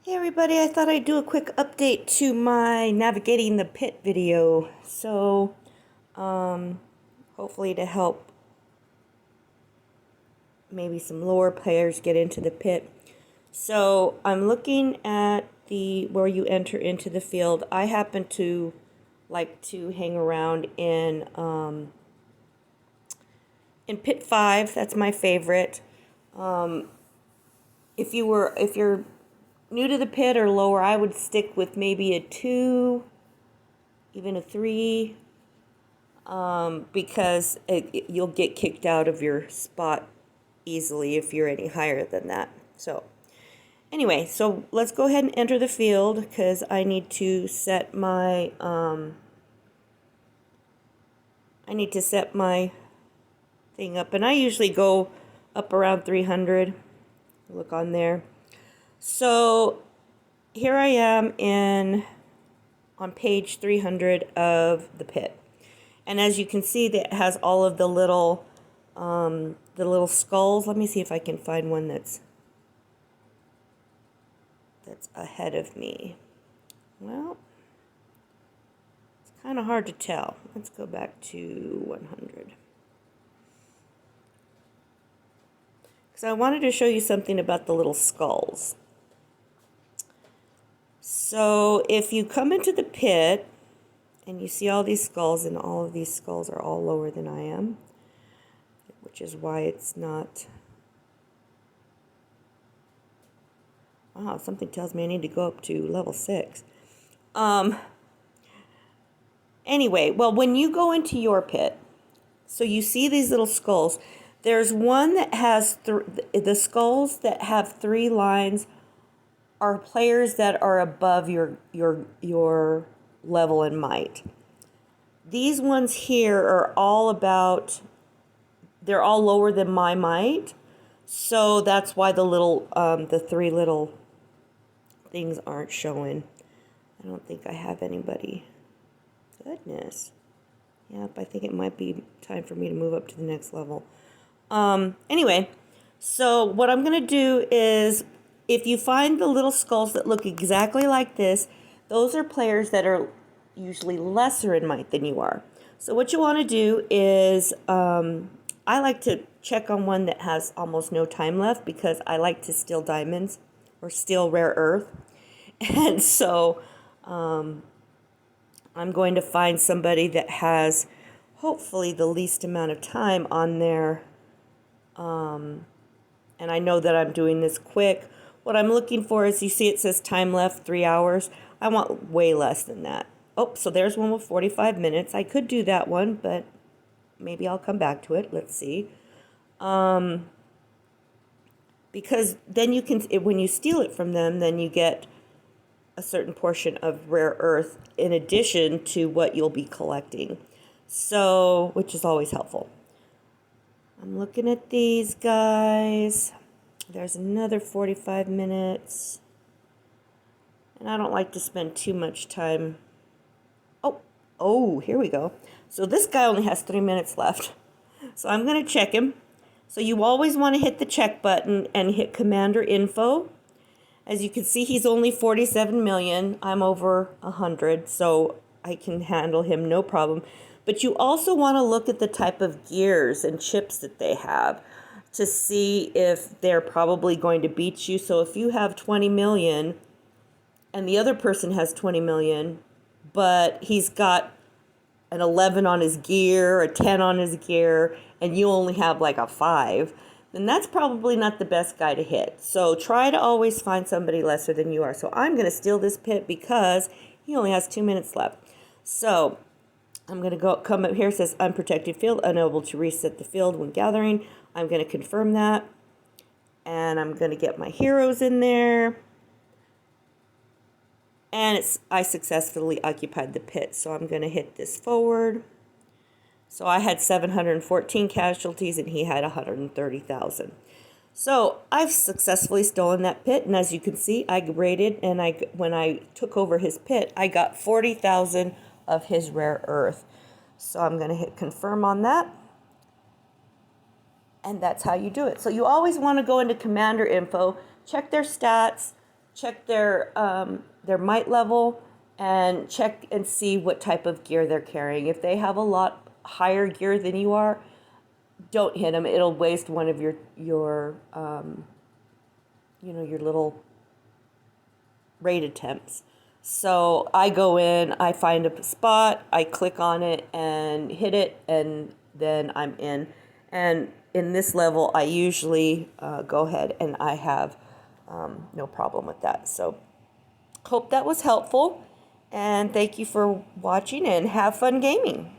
Hey everybody, I thought I'd do a quick update to my navigating the pit video. Hopefully to help maybe some lower players get into the pit. So I'm looking at the where you enter into the field. I happen to like to hang around in pit 5. That's my favorite. If you're new to the pit or lower, I would stick with maybe a 2, even a 3, because you'll get kicked out of your spot easily if you're any higher than that. So anyway, so let's go ahead and enter the field because I need to set my thing up, and I usually go up around 300. Look on there. So here I am on page 300 of the pit. And as you can see, that has all of the little skulls. Let me see if I can find one that's ahead of me. Well, it's kind of hard to tell. Let's go back to 100. Because I wanted to show you something about the little skulls. So if you come into the pit and you see all these skulls, and all of these skulls are all lower than I am, which is why it's not... Wow, something tells me I need to go up to level 6. Anyway, well, when you go into your pit, so you see these little skulls. There's one that has the skulls that have 3 lines are players that are above your level and might. These ones here are all about, they're all lower than my might. So that's why the 3 little things aren't showing. I don't think I have anybody. Goodness. Yep, I think it might be time for me to move up to the next level. Anyway, so what I'm going to do is, if you find the little skulls that look exactly like this, those are players that are usually lesser in might than you are. So what you want to do is, I like to check on one that has almost no time left, because I like to steal diamonds or steal rare earth. And so I'm going to find somebody that has hopefully the least amount of time on there. And I know that I'm doing this quick. What I'm looking for is, you see it says time left 3 hours. I want way less than that. Oh, so there's one with 45 minutes. I could do that one, but maybe I'll come back to it. Let's see. Because then you can, when you steal it from them, then you get a certain portion of rare earth in addition to what you'll be collecting. So, which is always helpful. I'm looking at these guys. There's another 45 minutes. And I don't like to spend too much time. Oh, here we go. So this guy only has 3 minutes left. So I'm going to check him. So you always want to hit the check button and hit Commander Info. As you can see, he's only 47 million. I'm over 100, so I can handle him no problem. But you also want to look at the type of gears and chips that they have to see if they're probably going to beat you. So if you have 20 million and the other person has 20 million, but he's got an 11 on his gear, a 10 on his gear, and you only have like a 5, then that's probably not the best guy to hit. So try to always find somebody lesser than you are. So I'm going to steal this pit because he only has 2 minutes left. So I'm going to come up here. It says unprotected field, unable to reset the field when gathering. I'm going to confirm that. And I'm going to get my heroes in there. And I successfully occupied the pit. So I'm going to hit this forward. So I had 714 casualties and he had 130,000. So I've successfully stolen that pit. And as you can see, I raided, and when I took over his pit, I got 40,000 of his rare earth. So I'm going to hit confirm on that. And that's how you do it. So you always want to go into Commander Info, check their stats, check their might level, and check and see what type of gear they're carrying. If they have a lot higher gear than you are, don't hit them. It'll waste one of your your little raid attempts. So I go in, I find a spot, I click on it and hit it, and then I'm in. And in this level, I usually go ahead and I have no problem with that. So hope that was helpful, and thank you for watching, and have fun gaming.